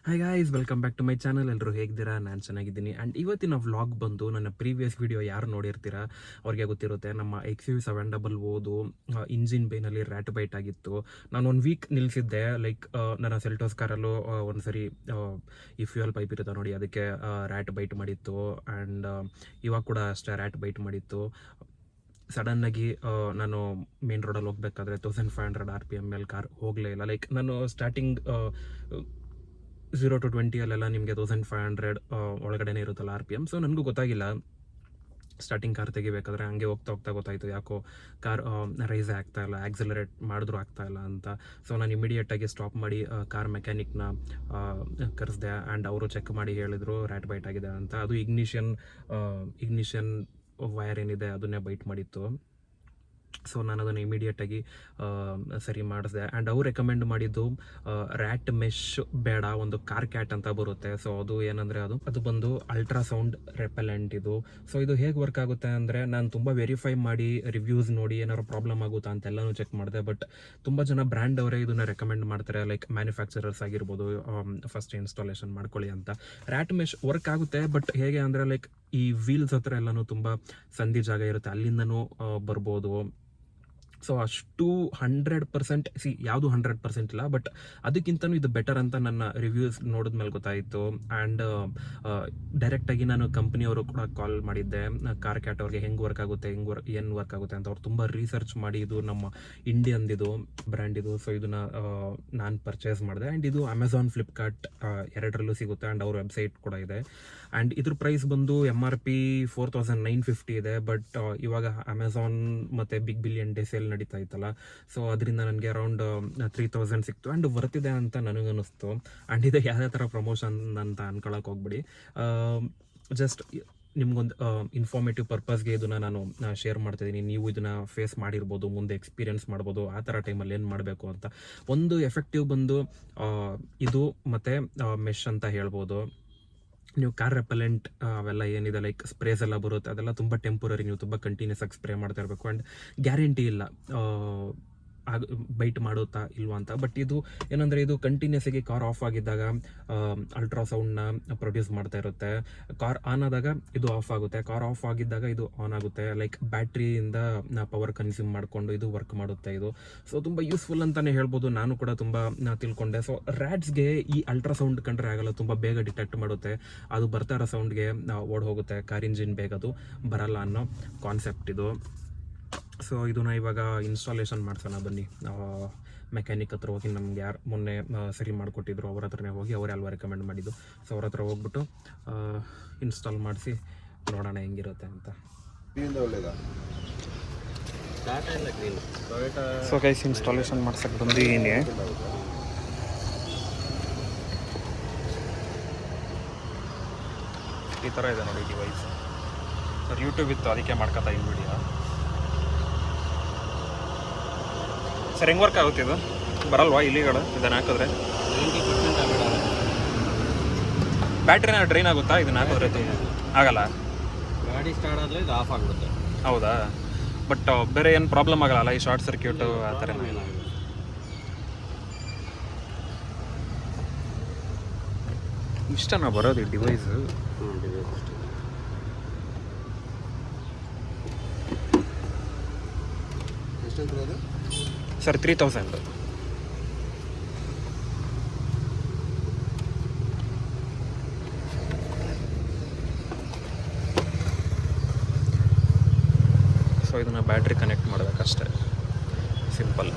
Hi guys, welcome back to my channel. ಎಲ್ಲರೂ ಹೇಗಿದ್ದೀರಾ? ನಾನು ಚೆನ್ನಾಗಿದ್ದೀನಿ. ಆ್ಯಂಡ್ ಇವತ್ತಿನ ವ್ಲಾಗ್ ಬಂದು ನನ್ನ ಪ್ರೀವಿಯಸ್ ವಿಡಿಯೋ ಯಾರು ನೋಡಿರ್ತೀರಾ ಅವ್ರಿಗೆ ಗೊತ್ತಿರುತ್ತೆ. ನಮ್ಮ XUV700 ಓದು ಇಂಜಿನ್ ಬೇನಲ್ಲಿ ರ್ಯಾಟ್ ಬೈಟ್ ಆಗಿತ್ತು. ನಾನು 1 ವೀಕ್ ನಿಲ್ಲಿಸಿದ್ದೆ. ಲೈಕ್ ನನ್ನ ಸೆಲ್ಟೋಸ್ ಕಾರಲ್ಲೂ ಒಂದು ಸರಿ ಈ ಫ್ಯೂಯಲ್ ಪೈಪ್ ಇರುತ್ತೆ ನೋಡಿ, ಅದಕ್ಕೆ ರ್ಯಾಟ್ ಬೈಟ್ ಮಾಡಿತ್ತು. ಆ್ಯಂಡ್ ಇವಾಗ ಕೂಡ ಅಷ್ಟೇ ರ್ಯಾಟ್ ಬೈಟ್ ಮಾಡಿತ್ತು. ಸಡನ್ನಾಗಿ ನಾನು ಮೇನ್ ರೋಡಲ್ಲಿ ಹೋಗ್ಬೇಕಾದ್ರೆ 1500 RPM ಮೇಲೆ ಕಾರ್ ಹೋಗಲೇ ಇಲ್ಲ. ಲೈಕ್ ನಾನು ಸ್ಟಾರ್ಟಿಂಗ್ 0 to 20 ಅಲ್ಲೆಲ್ಲ ನಿಮಗೆ 1500 ಒಳಗಡೆನೇ ಇರುತ್ತಲ್ಲ RPM. ಸೊ ನನಗೂ ಗೊತ್ತಾಗಿಲ್ಲ ಸ್ಟಾರ್ಟಿಂಗ್ ಕಾರ್ ತೆಗಿಬೇಕಾದ್ರೆ. ಹಂಗೆ ಹೋಗ್ತಾ ಹೋಗ್ತಾ ಗೊತ್ತಾಯಿತು ಯಾಕೋ ಕಾರ್ ರೈಸ್ ಆಗ್ತಾ ಇಲ್ಲ, ಆಕ್ಸಿಲರೇಟ್ ಮಾಡಿದ್ರು ಆಗ್ತಾ ಇಲ್ಲ ಅಂತ. ಸೊ ನಾನು ಇಮಿಡಿಯೇಟಾಗಿ ಸ್ಟಾಪ್ ಮಾಡಿ ಕಾರ್ ಮೆಕ್ಯಾನಿಕ್ನ ಕರೆಸಿದೆ. ಆ್ಯಂಡ್ ಅವರು ಚೆಕ್ ಮಾಡಿ ಹೇಳಿದರು ರ್ಯಾಟ್ ಬೈಟ್ ಆಗಿದೆ ಅಂತ. ಅದು ಇಗ್ನಿಷನ್ ವೈರ್ ಏನಿದೆ ಅದನ್ನೇ ಬೈಟ್ ಮಾಡಿತ್ತು. ಸೊ ನಾನು ಅದನ್ನು ಇಮಿಡಿಯೇಟಾಗಿ ಸರಿ ಮಾಡಿಸಿದೆ. ಆ್ಯಂಡ್ ಅವ್ರು ರೆಕಮೆಂಡ್ ಮಾಡಿದ್ದು ರ್ಯಾಟ್ ಮೆಶ್ ಬೇಡ, ಒಂದು ಕಾರ್ ಕ್ಯಾಟ್ ಅಂತ ಬರುತ್ತೆ. ಸೊ ಅದು ಏನಂದರೆ ಅದು ಬಂದು ಅಲ್ಟ್ರಾಸೌಂಡ್ ರೆಪೆಲೆಂಟ್ ಇದು. ಸೊ ಇದು ಹೇಗೆ ವರ್ಕ್ ಆಗುತ್ತೆ ಅಂದರೆ, ನಾನು ತುಂಬ ವೆರಿಫೈ ಮಾಡಿ ರಿವ್ಯೂಸ್ ನೋಡಿ ಏನಾದ್ರು ಪ್ರಾಬ್ಲಮ್ ಆಗುತ್ತಾ ಅಂತೆಲ್ಲನೂ ಚೆಕ್ ಮಾಡಿದೆ. ಬಟ್ ತುಂಬ ಜನ ಬ್ರ್ಯಾಂಡ್ ಅವರೇ ಇದನ್ನು ರೆಕಮೆಂಡ್ ಮಾಡ್ತಾರೆ, ಲೈಕ್ ಮ್ಯಾನುಫ್ಯಾಕ್ಚರರ್ಸ್ ಆಗಿರ್ಬೋದು, ಫಸ್ಟ್ ಇನ್ಸ್ಟಾಲೇಷನ್ ಮಾಡ್ಕೊಳ್ಳಿ ಅಂತ. ರ್ಯಾಟ್ ಮೆಶ್ ವರ್ಕ್ ಆಗುತ್ತೆ, ಬಟ್ ಹೇಗೆ ಅಂದರೆ ಲೈಕ್ ಈ ವೀಲ್ಸ್ ಹತ್ರ ಎಲ್ಲನೂ ತುಂಬ ಸಂಧಿ ಜಾಗ ಇರುತ್ತೆ, ಅಲ್ಲಿಂದನೂ ಬರ್ಬೋದು. ಸೊ ಅಷ್ಟು 100% ಯಾವುದು 100% ಇಲ್ಲ, ಬಟ್ ಅದಕ್ಕಿಂತನೂ ಇದು ಬೆಟರ್ ಅಂತ ನನ್ನ ರಿವ್ಯೂಸ್ ನೋಡಿದ್ಮೇಲೆ ಗೊತ್ತಾಯಿತು. ಆ್ಯಂಡ್ ಡೈರೆಕ್ಟಾಗಿ ನಾನು ಕಂಪ್ನಿಯವರು ಕೂಡ ಕಾಲ್ ಮಾಡಿದ್ದೆ, ಕಾರ್ ಕ್ಯಾಟ್ ಅವ್ರಿಗೆ ಹೆಂಗೆ ವರ್ಕ್ ಆಗುತ್ತೆ, ಏನು ವರ್ಕ್ ಆಗುತ್ತೆ ಅಂತ. ಅವ್ರು ತುಂಬ ರಿಸರ್ಚ್ ಮಾಡಿ ಇದು ನಮ್ಮ ಇಂಡಿಯನ್ದಿದು ಬ್ರ್ಯಾಂಡ್ ಇದು. ಸೊ ಇದನ್ನು ನಾನು ಪರ್ಚೇಸ್ ಮಾಡಿದೆ. ಆ್ಯಂಡ್ ಇದು ಅಮೆಝಾನ್, ಫ್ಲಿಪ್ಕಾರ್ಟ್ ಎರಡರಲ್ಲೂ ಸಿಗುತ್ತೆ. ಆ್ಯಂಡ್ ಅವ್ರ ವೆಬ್ಸೈಟ್ ಕೂಡ ಇದೆ. ಆ್ಯಂಡ್ ಇದ್ರ ಪ್ರೈಸ್ ಬಂದು MRP 4950 ಇದೆ. ಬಟ್ ಇವಾಗ ಅಮೆಝಾನ್ ಮತ್ತು ಬಿಗ್ ಬಿಲಿಯನ್ ಡೇ ಸೇಲ್ ನಡೀತಾ ಇತ್ತಲ್ಲ, ಸೊ ಅದರಿಂದ ನನಗೆ ಅರೌಂಡ್ 3000 ಸಿಕ್ತು. ಆ್ಯಂಡ್ ವರ್ತಿದೆ ಅಂತ ನನಗನ್ನಿಸ್ತು. ಆ್ಯಂಡ್ ಇದು ಯಾವುದೇ ಥರ ಪ್ರಮೋಷನ್ ಅಂತ ಅನ್ಕೊಳಕ್ಕೆ ಹೋಗ್ಬಿಡಿ, ಜಸ್ಟ್ ನಿಮ್ಗೊಂದು ಇನ್ಫಾರ್ಮೇಟಿವ್ ಪರ್ಪಸ್ಗೆ ಇದನ್ನು ನಾನು ಶೇರ್ ಮಾಡ್ತಾಯಿದ್ದೀನಿ. ನೀವು ಇದನ್ನು ಫೇಸ್ ಮಾಡಿರ್ಬೋದು, ಮುಂದೆ ಎಕ್ಸ್ಪೀರಿಯೆನ್ಸ್ ಮಾಡ್ಬೋದು ಆ ಥರ ಟೈಮಲ್ಲಿ ಏನು ಮಾಡಬೇಕು ಅಂತ. ಒಂದು ಎಫೆಕ್ಟಿವ್ ಬಂದು ಇದು ಮತ್ತು ಮೆಶ್ ಅಂತ ಹೇಳ್ಬೋದು. ನೀವು ಕಾರ್ ರೆಪಲೆಂಟ್ ಅವೆಲ್ಲ ಏನಿದೆ ಲೈಕ್ ಸ್ಪ್ರೇಸ್ ಎಲ್ಲ ಬರುತ್ತೆ, ಅದೆಲ್ಲ ತುಂಬ ಟೆಂಪರರಿ. ನೀವು ತುಂಬ ಕಂಟಿನ್ಯೂಸ್ ಆಗಿ ಸ್ಪ್ರೇ ಮಾಡ್ತಾ ಇರಬೇಕು. ಆ್ಯಂಡ್ ಗ್ಯಾರಂಟಿ ಇಲ್ಲ ಬೈಟ್ ಮಾಡುತ್ತಾ ಇಲ್ವಾ ಅಂತ. ಬಟ್ ಇದು ಏನಂದರೆ, ಇದು ಕಂಟಿನ್ಯೂಸ್ ಆಗಿ ಕಾರ್ ಆಫ್ ಆಗಿದ್ದಾಗ ಅಲ್ಟ್ರಾಸೌಂಡ್ನ ಪ್ರೊಡ್ಯೂಸ್ ಮಾಡ್ತಾ ಇರುತ್ತೆ. ಕಾರ್ ಆನ್ ಆದಾಗ ಇದು ಆಫ್ ಆಗುತ್ತೆ, ಕಾರ್ ಆಫ್ ಆಗಿದ್ದಾಗ ಇದು ಆನ್ ಆಗುತ್ತೆ. ಲೈಕ್ ಬ್ಯಾಟ್ರಿಯಿಂದ ಪವರ್ ಕನ್ಸ್ಯೂಮ್ ಮಾಡಿಕೊಂಡು ಇದು ವರ್ಕ್ ಮಾಡುತ್ತೆ ಇದು. ಸೊ ತುಂಬ ಯೂಸ್ಫುಲ್ ಅಂತಲೇ ಹೇಳ್ಬೋದು. ನಾನು ಕೂಡ ತುಂಬ ತಿಳ್ಕೊಂಡೆ. ಸೊ ರ್ಯಾಟ್ಸ್ಗೆ ಈ ಅಲ್ಟ್ರಾಸೌಂಡ್ ಕಂಡ್ರೆ ಆಗಲ್ಲ, ತುಂಬ ಬೇಗ ಡಿಟೆಕ್ಟ್ ಮಾಡುತ್ತೆ. ಅದು ಬರ್ತಾ ಇರೋ ಸೌಂಡ್ಗೆ ಓಡ್ ಹೋಗುತ್ತೆ, ಕಾರ್ ಇಂಜಿನ್ ಬೇಗ ಅದು ಬರಲ್ಲ ಅನ್ನೋ ಕಾನ್ಸೆಪ್ಟ್ ಇದು. ಸೊ ಇದನ್ನ ಇವಾಗ ಇನ್ಸ್ಟಾಲೇಷನ್ ಮಾಡ್ಸೋಣ ಬನ್ನಿ. ಮೆಕ್ಯಾನಿಕ್ ಹತ್ರ ಹೋಗಿ, ನಮ್ಗೆ ಯಾರು ಮೊನ್ನೆ ಸರಿ ಮಾಡಿಕೊಟ್ಟಿದ್ರು ಅವ್ರ ಹತ್ರನೇ ಹೋಗಿ, ಅವರೇ ಅಲ್ವಾ ರೆಕಮೆಂಡ್ ಮಾಡಿದ್ದು. ಸೊ ಅವ್ರ ಹತ್ರ ಹೋಗ್ಬಿಟ್ಟು ಇನ್ಸ್ಟಾಲ್ ಮಾಡಿಸಿ ನೋಡೋಣ ಹೆಂಗಿರುತ್ತೆ ಅಂತ. ಸೊ ಗೈಸ್, ಇನ್ಸ್ಟಾಲೇಷನ್ ಮಾಡ್ಸಕ್ಕೆ ಬಂದಿದ್ದೀನಿ. ಈ ಥರ ಇದೆ ನೋಡಿ ಡಿವೈಸ್. ಸರ್ ಯೂಟ್ಯೂಬ್ ಇತ್ತು, ಅದಕ್ಕೆ ಮಾಡ್ಕೊತಾ ಈ ವಿಡಿಯೋ. ಸರ್ ಹೆಂಗೆ ವರ್ಕ್ ಆಗುತ್ತೆ ಇದು? ಬರಲ್ವಾ ಇಲಿಗಳು ಇದನ್ನು ಹಾಕಿದ್ರೆ? 90% ಬ್ಯಾಟ್ರಿನ ಡ್ರೈನ್ ಆಗುತ್ತಾ ಇದನ್ನು ಹಾಕಿದ್ರೆ? ಆಗಲ್ಲ, ಗಾಡಿ ಸ್ಟಾರ್ಟ್ ಆದರೆ ಇದು ಆಫ್ ಆಗಿಬಿಡುತ್ತೆ. ಹೌದಾ? ಬಟ್ ಬೇರೆ ಏನು ಪ್ರಾಬ್ಲಮ್ ಆಗಲ್ಲ ಈ ಶಾರ್ಟ್ ಸರ್ಕ್ಯೂಟು ಆ ಥರ ಏನಾಗಿದೆ? ಇಷ್ಟನಾ ಬರೋದು ಈ ಡಿವೈಸು? ಸರ್ 3000. ಸೊ ಇದನ್ನು ಬ್ಯಾಟ್ರಿ ಕನೆಕ್ಟ್ ಮಾಡಬೇಕಷ್ಟೆ, ಸಿಂಪಲ್.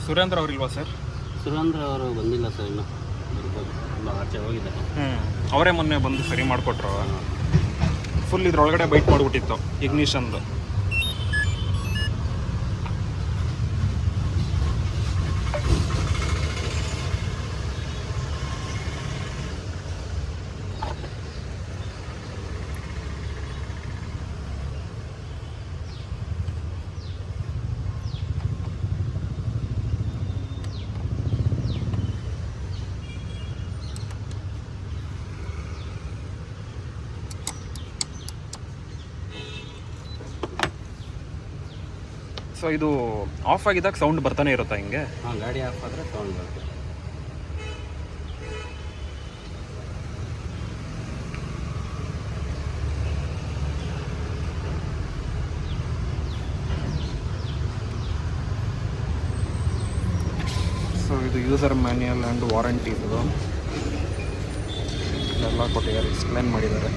ಸುರೇಂದ್ರ ಅವರಿಲ್ವಾ ಸರ್? ಸುರೇಂದ್ರ ಅವರು ಬಂದಿಲ್ಲ ಸರ್, ಇನ್ನು ಬರ್ಬೋದು, ತುಂಬ ಆಚೆ ಹೋಗಿದ್ದಾರೆ. ಅವರೇ ಮೊನ್ನೆ ಬಂದು ಸರಿ ಮಾಡಿಕೊಟ್ರು. ಫುಲ್ ಇದ್ರೊಳಗಡೆ ಬೈಟ್ ಮಾಡಿಬಿಟ್ಟಿತ್ತು ಇಗ್ನಿಷನ್ದು. ಸೊ ಇದು ಆಫ್ ಆಗಿದ್ದಾಗ ಸೌಂಡ್ ಬರ್ತಾನೆ ಇರುತ್ತಾ ಹಿಂಗೆ? ಹಾಂ, ಗಾಡಿ ಆಫ್ ಆದರೆ ಸೌಂಡ್ ಬರುತ್ತೆ. ಸೊ ಇದು ಯೂಸರ್ ಮ್ಯಾನ್ಯಲ್ ಆ್ಯಂಡ್ ವಾರಂಟಿ ಇದು ಎಲ್ಲ ಕೊಟ್ಟಿದ್ದಾರೆ, ಎಕ್ಸ್ಪ್ಲೇನ್ ಮಾಡಿದ್ದಾರೆ.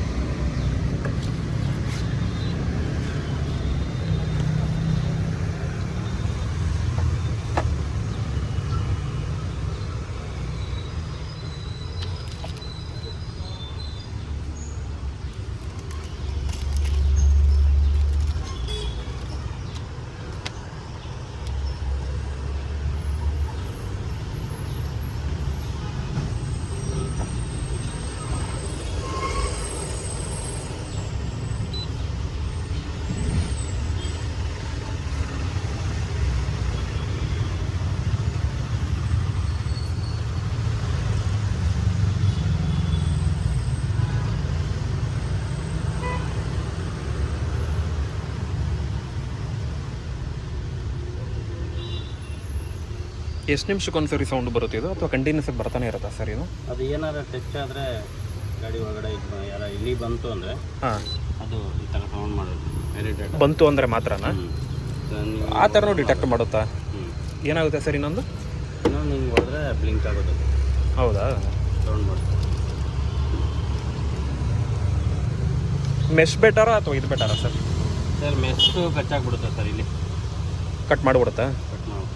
ಎಷ್ಟು ನಿಮಿಷಕ್ಕೊಂದ್ಸರಿ ಸೌಂಡ್ ಬರುತ್ತೆ ಇದು, ಅಥವಾ ಕಂಟಿನ್ಯೂಸ್ ಆಗಿ ಬರ್ತಾನೆ ಇರುತ್ತಾ ಸರ್ ಇದು? ಅದು ಏನಾದ್ರು ಟಚ್ ಆದರೆ ಗಾಡಿ ಒಳಗಡೆ ಯಾರ ಇಲಿ ಬಂತು ಅಂದರೆ ಹಾಂ, ಅದು ಈ ಥರ ಸೌಂಡ್ ಮಾಡೋದು. ಇರಿಟೇಟ್ ಬಂತು ಅಂದರೆ ಮಾತ್ರನಾ? ಆ ಥರನೂ ಡಿಟೆಕ್ಟ್ ಮಾಡುತ್ತಾ? ಏನಾಗುತ್ತೆ ಸರ್ ಇನ್ನೊಂದು? ಇನ್ನೊಂದು ಹಿಂಗೆ ಹೊಡೆದ್ರೆ ಬ್ಲಿಂಕ್ ಆಗೋದು. ಹೌದಾ? ಸೌಂಡ್ ಮಾಡುತ್ತೆ. ಮೆಶ್ ಬೆಟರಾ ಅಥವಾ ಇದು ಬೆಟರಾ ಸರ್? ಸರ್ ಮೆಸ್ಸು ಕಚ್ಚಾಗ್ಬಿಡುತ್ತೆ ಸರ್, ಇಲ್ಲಿ ಕಟ್ ಮಾಡಿಬಿಡುತ್ತಾ? ಕಟ್ ಮಾಡಿ.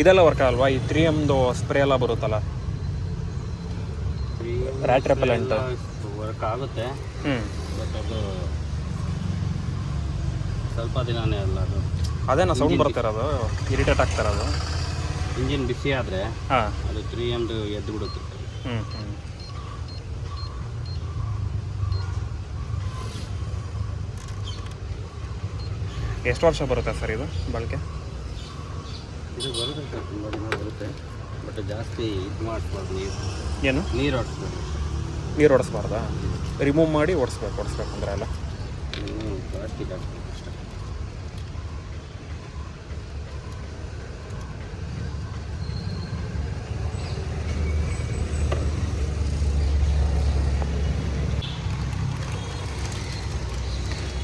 ಇದೆಲ್ಲ ವರ್ಕ್ ಆಗಲ್ವಾ? ಈ 3Mದು ಸ್ಪ್ರೇ ಎಲ್ಲ ಬರುತ್ತಲ್ಲ, ರ್ಯಾಟ್ ರೆಪಲೆಂಟ್? ವರ್ಕ್ ಆಗುತ್ತೆ, ಹ್ಞೂ. ಬಟ್ ಅದು ಸ್ವಲ್ಪ ದಿನನೇ ಅಲ್ಲ. ಅದು ಅದೇನಾ ಸೌಂಡ್ ಬರ್ತಿರೋದು, ಇರಿಟೇಟ್ ಆಗ್ತಿರೋದು? ಇಂಜಿನ್ ಬಿಸಿ ಆದರೆ ಹಾಂ, ಅದು 3Mದು ಎದ್ದು ಬಿಡುತ್ತೆ. ಹ್ಞೂ ಹ್ಞೂ. ಎಷ್ಟು ವರ್ಷ ಬರುತ್ತೆ ಸರ್ ಇದು ಬಳಕೆ? ಇದು ಬರುತ್ತೆ ಸರ್, ತುಂಬ ದಿನ ಬರುತ್ತೆ, ಬಟ್ ಜಾಸ್ತಿ ಇದು ಮಾಡಿಸ್ಬಾರ್ದು. ಏನು ನೀರು ಹೊಡಿಸ್ಬೇಕು. ನೀರು ಹೊಡೆಸ್ಬಾರ್ದಾ? ರಿಮೂವ್ ಮಾಡಿ ಓಡಿಸ್ಬೇಕು ಅಂದರೆ ಎಲ್ಲ? ಪ್ಲಾಸ್ಟಿಕ್ ಹಾಕ್ಬೇಕು ಅಷ್ಟೇ.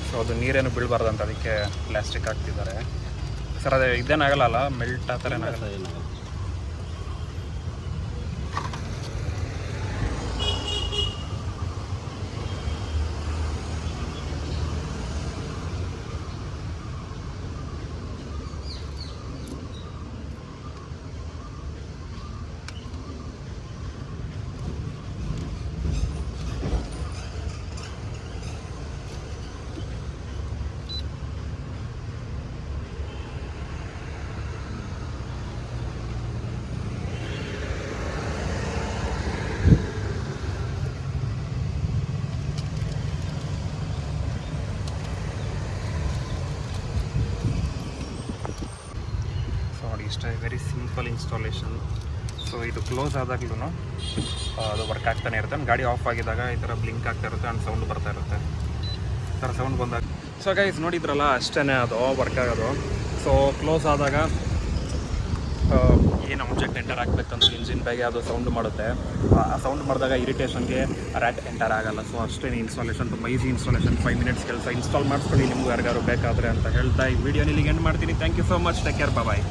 ಸೊ ಅದು ನೀರೇನು ಬೀಳಬಾರ್ದು ಅಂತ ಅದಕ್ಕೆ ಪ್ಲಾಸ್ಟಿಕ್ ಹಾಕ್ತಿದ್ದಾರೆ ಸರ್. ಅದೇ ಇದೇನಾಗಲ್ಲ, ಮೆಲ್ಟ್ ಆ ಥರ ಏನಾಗಲ್ಲ? ಏನಾಗಲ್ಲ. ಇಷ್ಟೇ, ವೆರಿ ಸಿಂಪಲ್ ಇನ್ಸ್ಟಾಲೇಷನ್. ಸೊ ಇದು ಕ್ಲೋಸ್ ಆದಾಗ್ಲೂ ಅದು ವರ್ಕ್ ಆಗ್ತಾನೆ ಇರುತ್ತೆ. ಗಾಡಿ ಆಫ್ ಆಗಿದಾಗ ಈ ಥರ ಬ್ಲಿಂಕ್ ಆಗ್ತಾ ಇರುತ್ತೆ ಆ್ಯಂಡ್ ಸೌಂಡ್ ಬರ್ತಾ ಇರುತ್ತೆ. ಈ ಥರ ಸೌಂಡ್ ಬಂದಾಗ ಸೊ ಗೈಸ್ ನೋಡಿದ್ರಲ್ಲ, ಅಷ್ಟೇ ಅದು ವರ್ಕ್ ಆಗೋದು. ಸೊ ಕ್ಲೋಸ್ ಆದಾಗ ಏನು ಆಬ್ಜೆಕ್ಟ್ ಎಂಟರ್ ಆಗಬೇಕಂದ್ರೆ ಇಂಜಿನ್ ಬೇಗ ಅದು ಸೌಂಡ್ ಮಾಡುತ್ತೆ. ಆ ಸೌಂಡ್ ಮಾಡಿದಾಗ ಇರಿಟೇಷನ್ಗೆ ರ್ಯಾಟ್ ಎಂಟರ್ ಆಗಲ್ಲ. ಸೊ ಅಷ್ಟೇ ಇನ್ಸ್ಟಾಲೇಷನ್, ತುಂಬ ಈಸಿ ಇನ್ಸ್ಟಾಲೇಷನ್, 5 ಮಿನಿಟ್ಸ್ ಕೆಲಸ. ಇನ್ಸ್ಟಾಲ್ ಮಾಡಿಸ್ಕೊಳ್ಳಿ ನಿಮ್ಗೆ ಯಾರಿಗಾರು ಬೇಕಾದರೆ ಅಂತ ಹೇಳ್ತಾ ಈ ವಿಡಿಯೋ ಇಲ್ಲಿಗೆ ಎಂಡ್ ಮಾಡ್ತೀನಿ. Thank you so much, take care, bye.